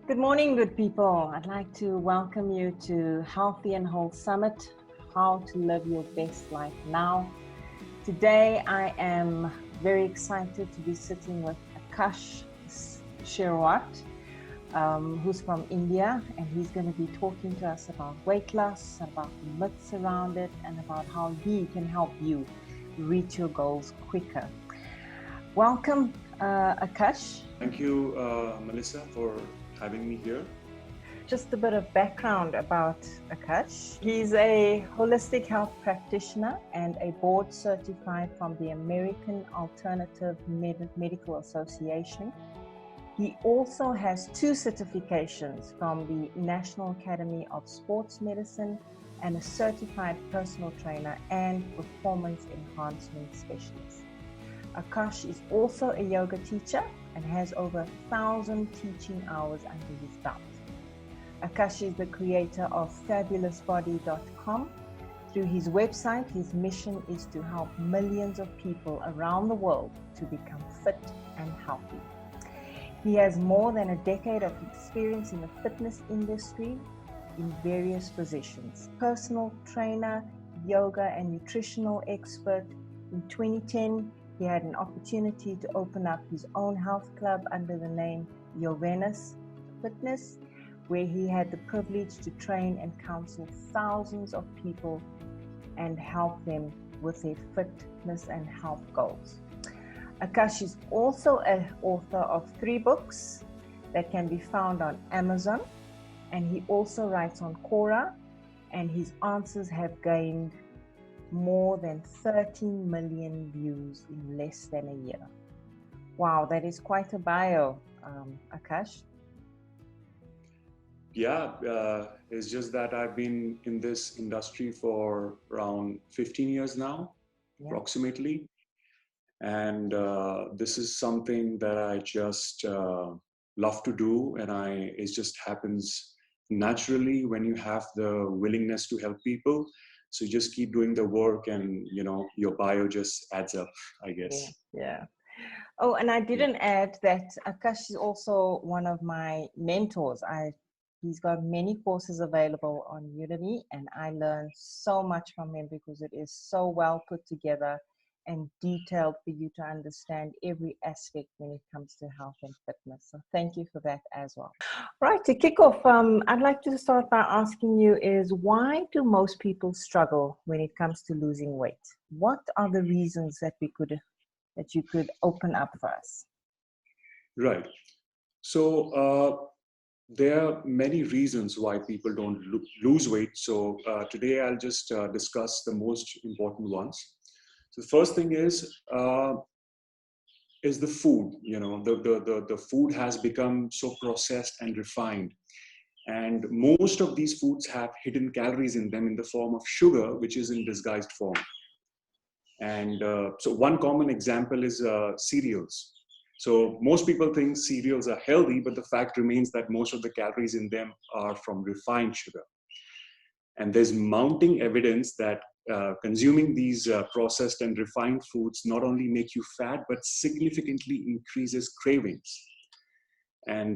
Good morning, good people. I'd like to welcome you to Healthy and Whole Summit, How to Live Your Best Life Now. Today, I am very excited to be sitting with Akash Sehrawat, who's from India, and he's going to be talking to us about weight loss, about the myths around it, and about how he can help you reach your goals quicker. Welcome, Akash. Thank you, Melissa, for having me here. Just a bit of background about Akash. He's a holistic health practitioner and a board certified from the American Alternative Medical Association. He also has 2 certifications from the National Academy of Sports Medicine and a certified personal trainer and performance enhancement specialist. Akash is also a yoga teacher and has over 1,000 teaching hours under his belt. Akash is the creator of fabulousbody.com. Through his website, his mission is to help millions of people around the world to become fit and healthy. He has more than a decade of experience in the fitness industry in various positions: personal trainer, yoga and nutritional expert. In 2010, he had an opportunity to open up his own health club under the name Yovenus Fitness, where he had the privilege to train and counsel thousands of people and help them with their fitness and health goals. Akash is also an author of 3 books that can be found on Amazon, and he also writes on Quora, and his answers have gained more than 13 million views in less than a year. Wow, that is quite a bio, Akash. Yeah, it's just that I've been in this industry for around 15 years now, approximately. And this is something that I just love to do. And it just happens naturally when you have the willingness to help people. So you just keep doing the work and, your bio just adds up, I guess. Yeah. Oh, and I didn't add that Akash is also one of my mentors. He's got many courses available on Udemy, and I learned so much from him because it is so well put together and detailed for you to understand every aspect when it comes to health and fitness. So thank you for that as well. Right, to kick off, I'd like to start by asking you is, why do most people struggle when it comes to losing weight? What are the reasons that you could open up for us? Right. So there are many reasons why people don't lose weight. So today I'll just discuss the most important ones. So the first thing is the food. The food has become so processed and refined, and most of these foods have hidden calories in them in the form of sugar, which is in disguised form. And so one common example is cereals. So most people think cereals are healthy, but the fact remains that most of the calories in them are from refined sugar. And there's mounting evidence that consuming these processed and refined foods not only make you fat, but significantly increases cravings. And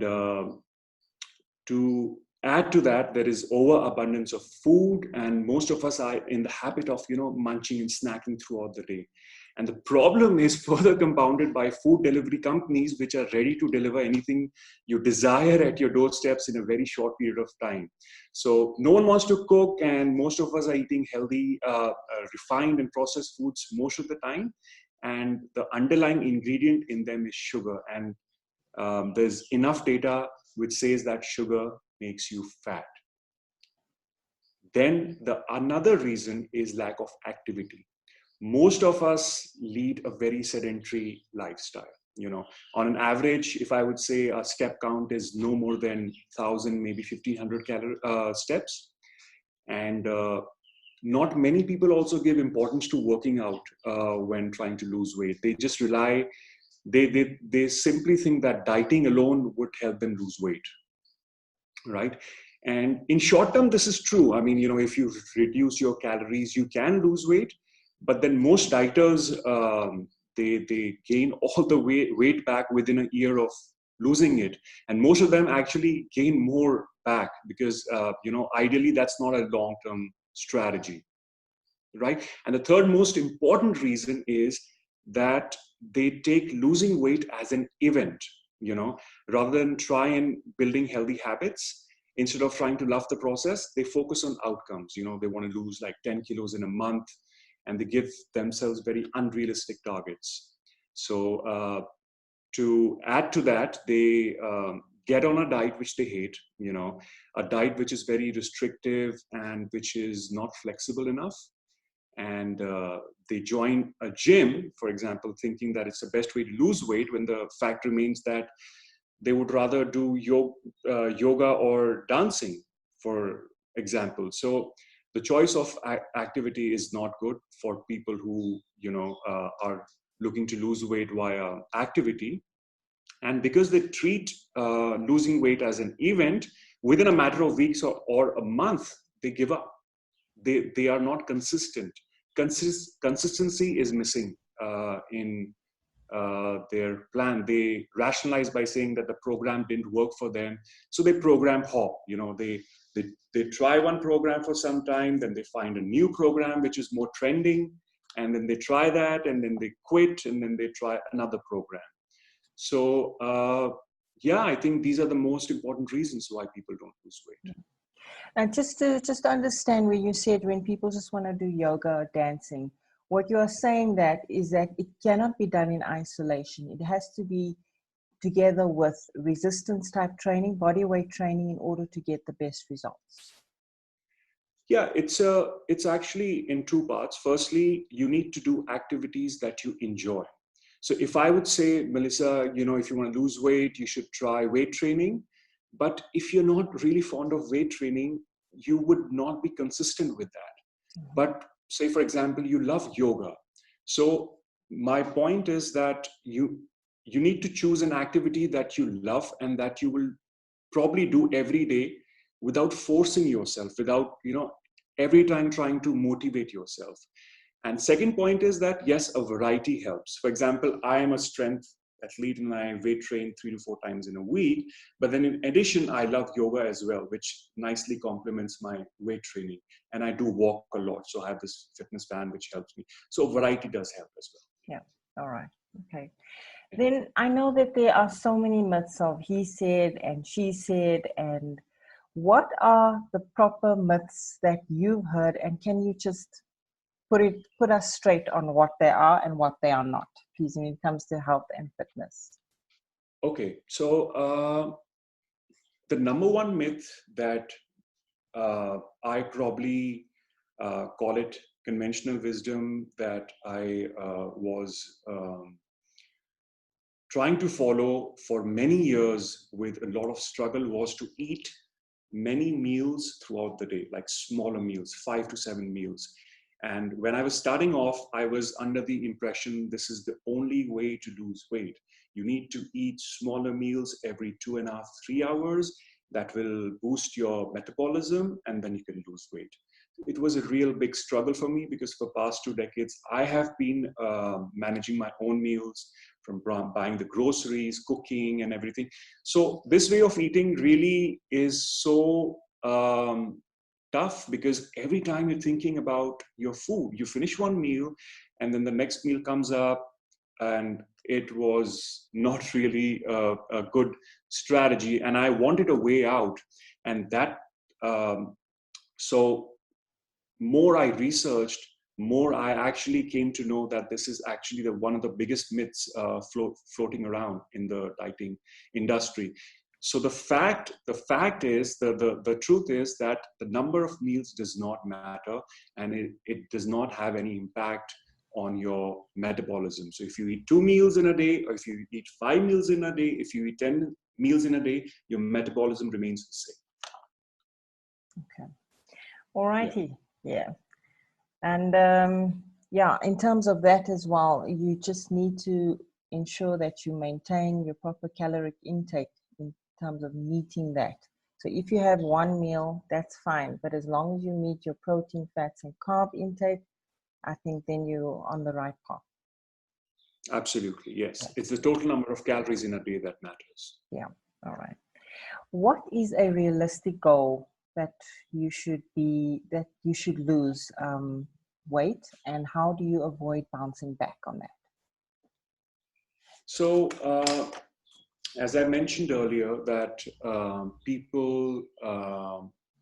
to add to that, there is overabundance of food, and most of us are in the habit of, munching and snacking throughout the day. And the problem is further compounded by food delivery companies, which are ready to deliver anything you desire at your doorsteps in a very short period of time. So no one wants to cook, and most of us are eating healthy, refined and processed foods most of the time. And the underlying ingredient in them is sugar. And there's enough data which says that sugar makes you fat. Then another reason is lack of activity. Most of us lead a very sedentary lifestyle. On an average, if I would say a step count is no more than 1,000, maybe 1,500 steps. And not many people also give importance to working out when trying to lose weight. They just rely, they simply think that dieting alone would help them lose weight, right? And in short term, this is true. I mean, if you reduce your calories, you can lose weight. But then most dieters, they gain all the weight back within a year of losing it. And most of them actually gain more back because, ideally that's not a long-term strategy, right? And the third most important reason is that they take losing weight as an event, rather than try and building healthy habits. Instead of trying to love the process, they focus on outcomes. They want to lose like 10 kilos in a month, and they give themselves very unrealistic targets. So to add to that, they get on a diet which they hate, a diet which is very restrictive and which is not flexible enough. And they join a gym, for example, thinking that it's the best way to lose weight, when the fact remains that they would rather do yoga or dancing, for example. So the choice of activity is not good for people who are looking to lose weight via activity. And because they treat losing weight as an event, within a matter of weeks or a month, they give up. They are not consistent. Consistency is missing in their plan. They rationalize by saying that the program didn't work for them, so they program hop. They try one program for some time, then they find a new program which is more trending, and then they try that, and then they quit, and then they try another program. So I think these are the most important reasons why people don't lose weight. And just to understand, where you said when people just want to do yoga or dancing, what you are saying that is that it cannot be done in isolation. It has to be together with resistance type training, body weight training, in order to get the best results. Yeah, it's actually in two parts. Firstly, you need to do activities that you enjoy. So if I would say, Melissa, if you want to lose weight, you should try weight training. But if you're not really fond of weight training, you would not be consistent with that. Mm-hmm. But say, for example, you love yoga. So my point is that you need to choose an activity that you love and that you will probably do every day without forcing yourself, without, every time trying to motivate yourself. And second point is that, yes, a variety helps. For example, I am a strength athlete and I weight train 3 to 4 times in a week. But then in addition, I love yoga as well, which nicely complements my weight training. And I do walk a lot. So I have this fitness band, which helps me. So variety does help as well. Yeah. All right. Okay. Then I know that there are so many myths of he said and she said, and what are the proper myths that you've heard, and can you just put us straight on what they are and what they are not, please, when it comes to health and fitness? Okay, so the number one myth that I probably call it conventional wisdom that I was trying to follow for many years with a lot of struggle was to eat many meals throughout the day, like smaller meals, 5 to 7 meals. And when I was starting off, I was under the impression this is the only way to lose weight. You need to eat smaller meals every 2.5, 3 hours. That will boost your metabolism, and then you can lose weight. It was a real big struggle for me because for past 2 decades, I have been managing my own meals, from buying the groceries, cooking, and everything. So this way of eating really is so tough, because every time you're thinking about your food, you finish one meal and then the next meal comes up, and it was not really a good strategy. And I wanted a way out. And that, so more I researched, more I actually came to know that this is actually one of the biggest myths floating around in the dieting industry. So the truth is that the number of meals does not matter, and it does not have any impact on your metabolism. So if you eat 2 meals in a day, or if you eat 5 meals in a day, if you eat 10 meals in a day, your metabolism remains the same. Okay. All righty. Yeah. And in terms of that as well, you just need to ensure that you maintain your proper caloric intake in terms of meeting that. So if you have one meal, that's fine. But as long as you meet your protein, fats, and carb intake, I think then you're on the right path. Absolutely, yes. Yeah. It's the total number of calories in a day that matters. Yeah. All right. What is a realistic goal that that you should lose weight, and how do you avoid bouncing back on that? So, as I mentioned earlier, that people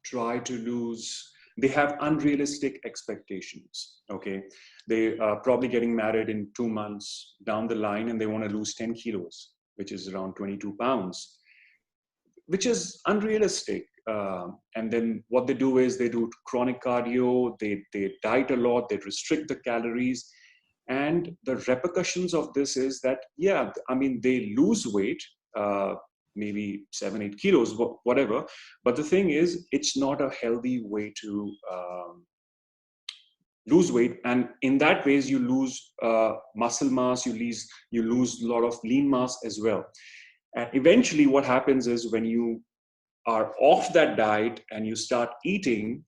try to lose, they have unrealistic expectations. Okay. They are probably getting married in 2 months down the line and they want to lose 10 kilos, which is around 22 pounds, which is unrealistic. And then what they do is they do chronic cardio, they diet a lot, they restrict the calories. And the repercussions of this is that, yeah, I mean, they lose weight, maybe 7, 8 kilos, whatever. But the thing is, it's not a healthy way to lose weight. And in that ways, you lose muscle mass, you lose a lot of lean mass as well. And eventually what happens is when you are off that diet and you start eating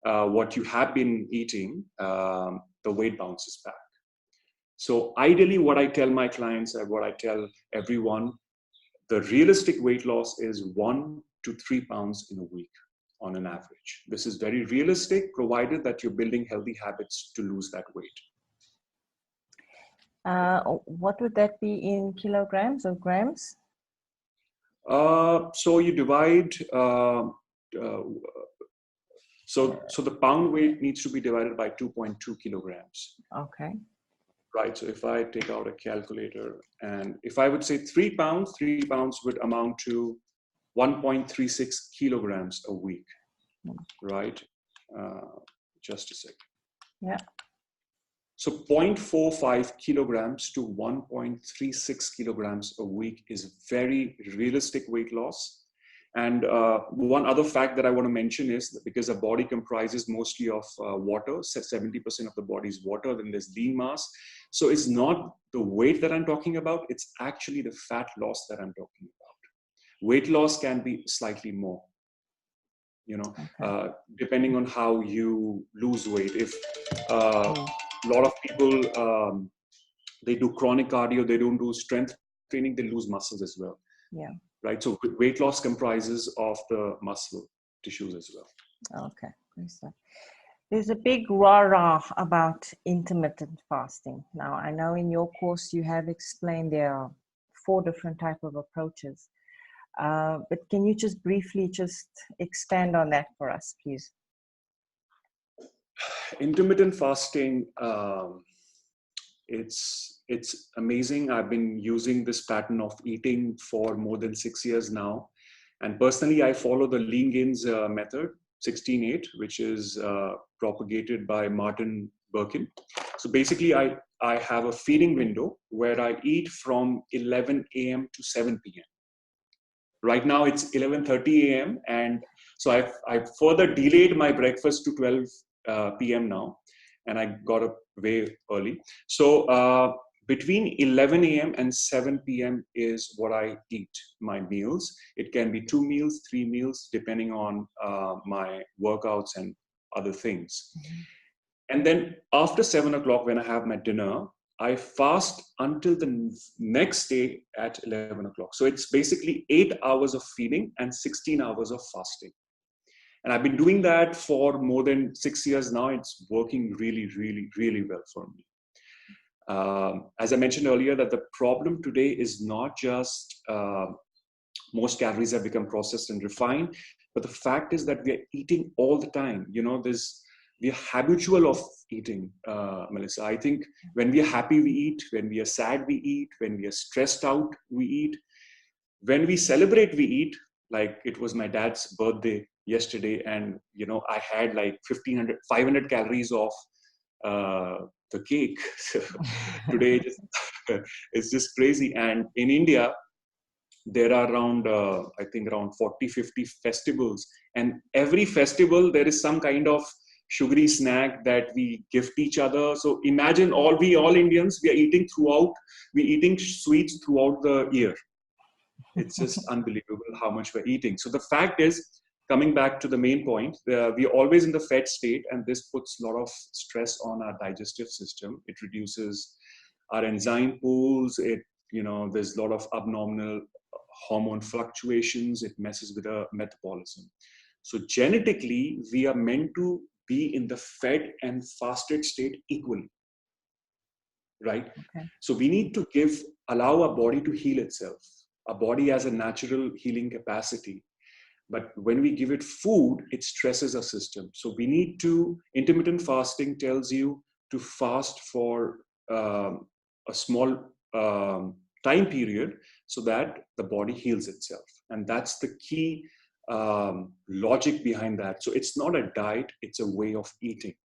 what you have been eating, the weight bounces back. So ideally, what I tell my clients and what I tell everyone, the realistic weight loss is 1 to 3 pounds in a week on an average. This is very realistic, provided that you're building healthy habits to lose that weight. What would that be in kilograms or grams? So you divide, so the pound weight needs to be divided by 2.2 kilograms. Okay. Right. So if I take out a calculator and if I would say 3 pounds would amount to 1.36 kilograms a week. Right. Just a second. Yeah. So 0.45 kilograms to 1.36 kilograms a week is very realistic weight loss. And one other fact that I want to mention is that because the body comprises mostly of water, 70% of the body is water, then there's lean mass. So it's not the weight that I'm talking about, it's actually the fat loss that I'm talking about. Weight loss can be slightly more, you know, Okay. depending on how you lose weight. If a lot of people, they do chronic cardio, they don't do strength training, they lose muscles as well. Yeah. Right. So weight loss comprises of the muscle tissues as well. Okay. Great stuff. There's a big rah-rah about intermittent fasting. Now, I know in your course you have explained there are 4 different type of approaches. But can you just briefly just expand on that for us, please? Intermittent fasting, it's amazing. I've been using this pattern of eating for more than 6 years now. And personally, I follow the Lean Gains method, 16-8, which is propagated by Martin Birkin. So basically, I have a feeding window where I eat from 11 a.m. to 7 p.m. Right now, it's 11:30 a.m. And so I've further delayed my breakfast to 12 p.m. now. And I got up way early. So between 11 a.m. and 7 p.m. is what I eat, my meals. It can be 2 meals, 3 meals, depending on my workouts and other things. Mm-hmm. And then after 7 o'clock, when I have my dinner, I fast until the next day at 11 o'clock. So it's basically 8 hours of feeding and 16 hours of fasting. And I've been doing that for more than 6 years now. It's working really, really, really well for me. As I mentioned earlier, that the problem today is not just most calories have become processed and refined, but the fact is that we are eating all the time. You know, we are habitual of eating, Melissa. I think when we are happy, we eat. When we are sad, we eat. When we are stressed out, we eat. When we celebrate, we eat. Like it was my dad's birthday yesterday, and you know I had like 500 calories of the cake. Today it's just crazy. And in India there are around I think around 40-50 festivals, and every festival there is some kind of sugary snack that we gift each other. So imagine all Indians, we are eating sweets throughout the year. It's just unbelievable how much we're eating. So the fact is, coming back to the main point, we're always in the fed state, and this puts a lot of stress on our digestive system. It reduces our enzyme pools. There's a lot of abnormal hormone fluctuations. It messes with our metabolism. So genetically, we are meant to be in the fed and fasted state equally, right? Okay. So we need to allow our body to heal itself. Our body has a natural healing capacity. But when we give it food, it stresses our system. So intermittent fasting tells you to fast for a small time period so that the body heals itself. And that's the key logic behind that. So it's not a diet, it's a way of eating.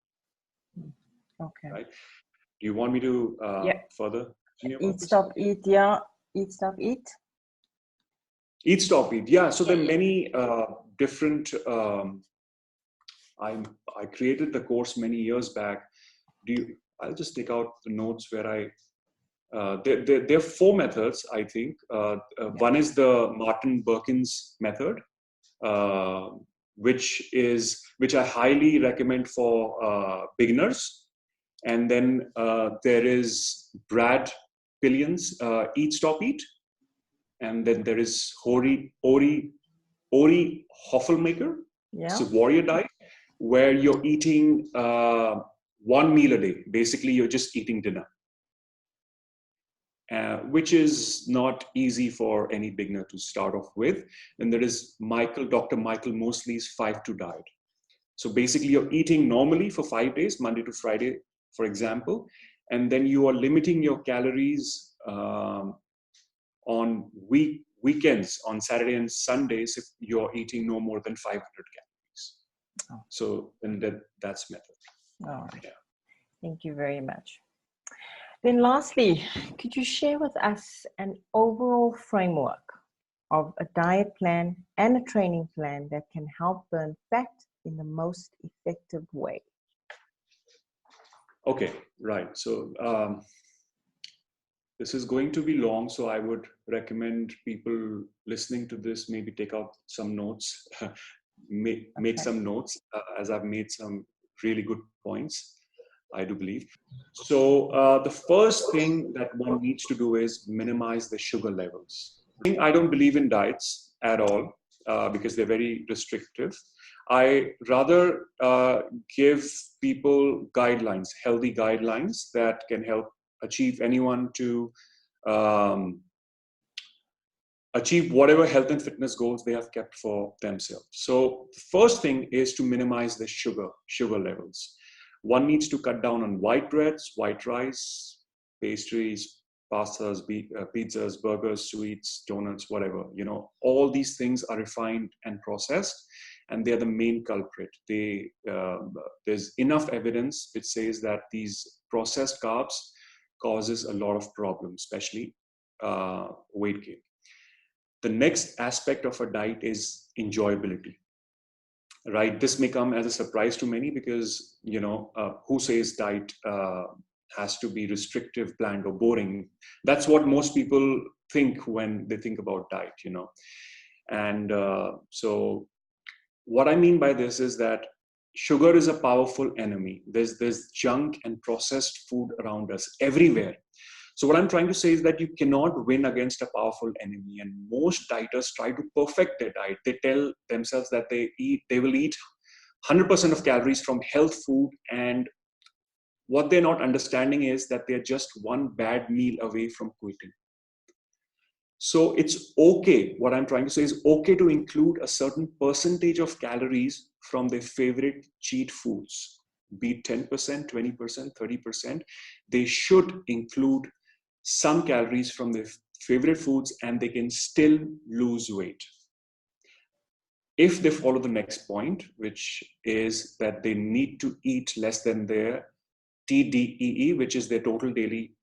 Okay. Right? Do you want me to further continue about Eat, this? stop, eat, yeah. Eat, stop, eat. Eat, stop, eat. Yeah. So there are many different. I created the course many years back. I'll just take out the notes where there are 4 methods, I think. One is the Martin Berkins method, which I highly recommend for beginners. And then there is Brad Pillion's Eat, Stop, Eat. And then there is Ori Hoffelmaker. It's a warrior diet where you're eating 1 meal a day. Basically, you're just eating dinner, which is not easy for any beginner to start off with. And there is Dr. Michael Mosley's 5-2 diet. So basically, you're eating normally for 5 days, Monday to Friday, for example, and then you are limiting your calories on weekends, on Saturday and Sundays, if you're eating no more than 500 calories. Oh. So then that's method. All right. Yeah. Thank you very much. Then lastly, could you share with us an overall framework of a diet plan and a training plan that can help burn fat in the most effective way? Okay, right. So this is going to be long, so I would recommend people listening to this maybe take out some notes, make some notes, as I've made some really good points, I do believe. So the first thing that one needs to do is minimize the sugar levels. I don't believe in diets at all because they're very restrictive. I rather give people guidelines, healthy guidelines that can help anyone to achieve whatever health and fitness goals they have kept for themselves. So the first thing is to minimize the sugar levels. One needs to cut down on white breads, white rice, pastries, pastas, pizzas, burgers, sweets, donuts, whatever. All these things are refined and processed, and they're the main culprit. There's enough evidence which says that these processed carbs causes a lot of problems, especially weight gain. The next aspect of a diet is enjoyability, right? This may come as a surprise to many because, who says diet has to be restrictive, bland, or boring? That's what most people think when they think about diet, And so what I mean by this is that sugar is a powerful enemy. There's junk and processed food around us everywhere. So what I'm trying to say is that you cannot win against a powerful enemy. And most dieters try to perfect their diet. They tell themselves that they will eat 100% of calories from health food. And what they're not understanding is that they're just one bad meal away from quitting. So it's okay. What I'm trying to say is okay to include a certain percentage of calories from their favorite cheat foods, be it 10%, 20%, 30%. They should include some calories from their favorite foods and they can still lose weight. If they follow the next point, which is that they need to eat less than their TDEE, which is their total daily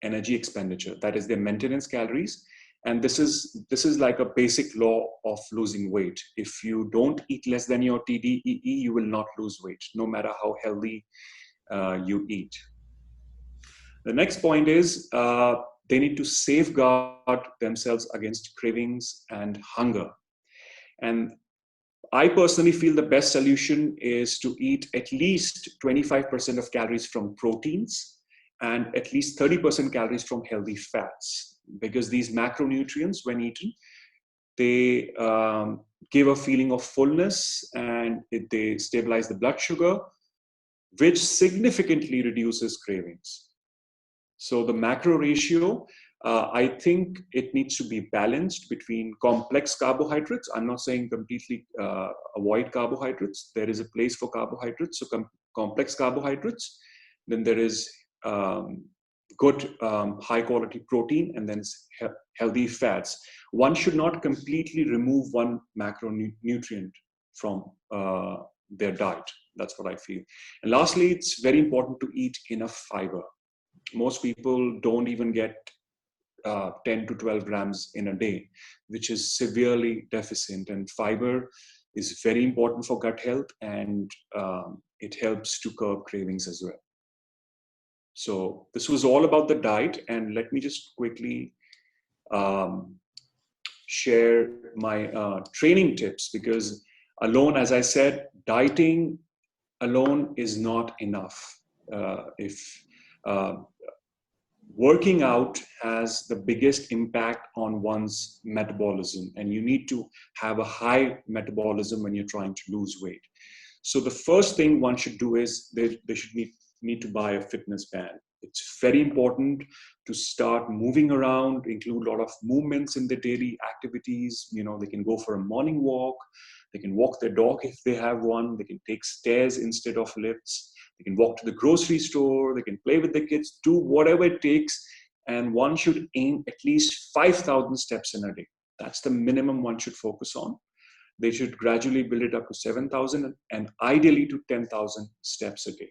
energy expenditure. That is their maintenance calories. And this is like a basic law of losing weight. If you don't eat less than your TDEE, you will not lose weight, no matter how healthy you eat. The next point is they need to safeguard themselves against cravings and hunger. And I personally feel the best solution is to eat at least 25% of calories from proteins and at least 30% calories from healthy fats, because these macronutrients, when eaten, they give a feeling of fullness, and they stabilize the blood sugar, which significantly reduces cravings. So the macro ratio, I think it needs to be balanced between complex carbohydrates. I'm not saying completely avoid carbohydrates. There is a place for carbohydrates. So complex carbohydrates, then there is good high quality protein, and then healthy fats. One should not completely remove one macronutrient from their diet. That's what I feel. And lastly, it's very important to eat enough fiber. Most people don't even get 10 to 12 grams in a day, which is severely deficient. And fiber is very important for gut health, and it helps to curb cravings as well. So this was all about the diet, and let me just quickly share my training tips, because alone, as I said, dieting alone is not enough. If working out has the biggest impact on one's metabolism, and you need to have a high metabolism when you're trying to lose weight. So the first thing one should do is they should need to buy a fitness band. It's very important to start moving around, include a lot of movements in their daily activities. You know, they can go for a morning walk, they can walk their dog if they have one, they can take stairs instead of lifts, they can walk to the grocery store, they can play with the kids, do whatever it takes. And one should aim at least 5,000 steps in a day. That's the minimum one should focus on. They should gradually build it up to 7,000 and ideally to 10,000 steps a day.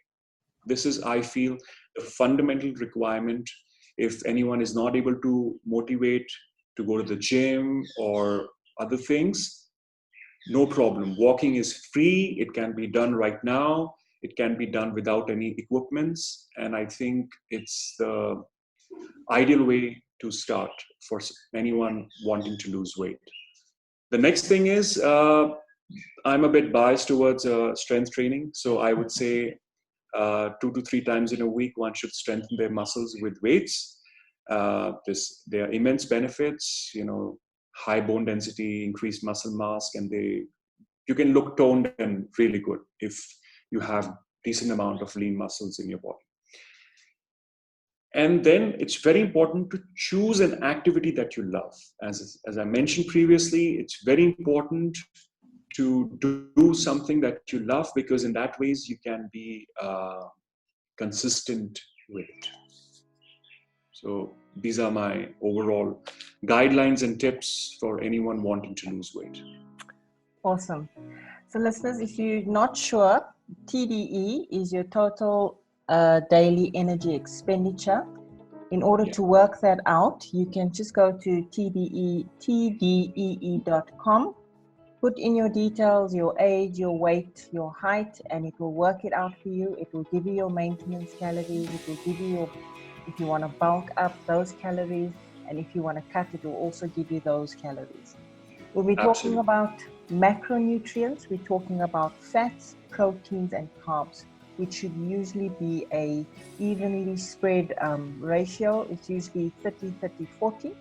This is, I feel, the fundamental requirement. If anyone is not able to motivate to go to the gym or other things, no problem. Walking is free. It can be done right now. It can be done without any equipments. And I think it's the ideal way to start for anyone wanting to lose weight. The next thing is, I'm a bit biased towards strength training. So I would say 2 to 3 times in a week, one should strengthen their muscles with weights. There are immense benefits, you know, high bone density, increased muscle mass, and you can look toned and really good if you have decent amount of lean muscles in your body. And then it's very important to choose an activity that you love. As I mentioned previously, it's very important to do something that you love, because in that ways you can be consistent with it. So these are my overall guidelines and tips for anyone wanting to lose weight. Awesome. So listeners, if you're not sure, TDE is your total daily energy expenditure. In order to work that out, you can just go to tdee.com, put in your details, your age, your weight, your height, and it will work it out for you. It will give you your maintenance calories. It will give you if you want to bulk up, those calories, and if you want to cut, it will also give you those calories. When we're talking about macronutrients, we're talking about fats, proteins, and carbs, which should usually be a evenly spread ratio. It's usually 30-30-40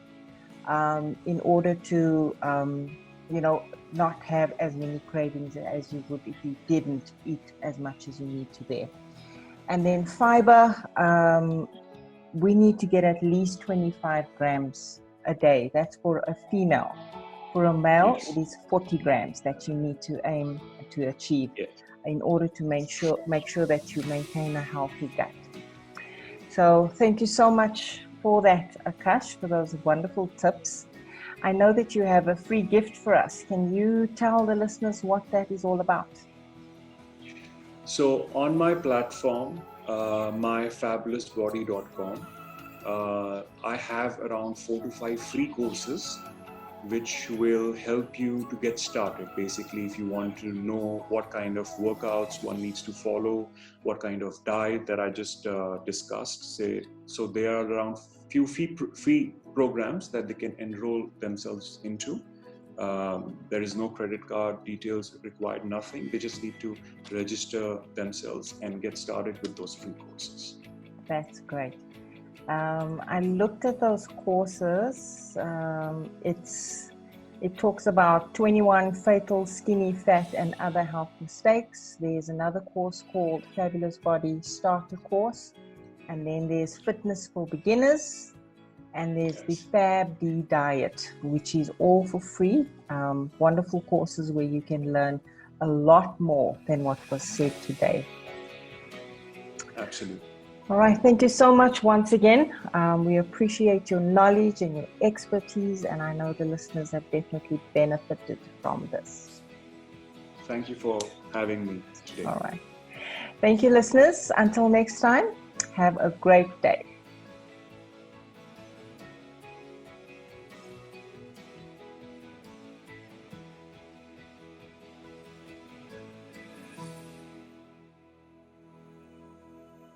in order to not have as many cravings as you would if you didn't eat as much as you need to there. And then fiber, we need to get at least 25 grams a day. That's for a female. For a male, it is 40 grams that you need to aim to achieve in order to make sure that you maintain a healthy gut. So thank you so much for that, Akash, for those wonderful tips. I know that you have a free gift for us. Can you tell the listeners what that is all about? So on my platform, myfabulousbody.com, I have around 4 to 5 free courses which will help you to get started. Basically, if you want to know what kind of workouts one needs to follow, what kind of diet that I just discussed, so there are around few free programs that they can enroll themselves into. There is no credit card details required, nothing. They just need to register themselves and get started with those free courses. That's great. I looked at those courses. It talks about 21 fatal skinny fat and other health mistakes. There's another course called Fabulous Body Starter Course. And then there's Fitness for Beginners. And there's the Fab D Diet, which is all for free. Wonderful courses where you can learn a lot more than what was said today. Absolutely. All right, thank you so much once again. We appreciate your knowledge and your expertise, and I know the listeners have definitely benefited from this. Thank you for having me today. All right. Thank you, listeners. Until next time, have a great day.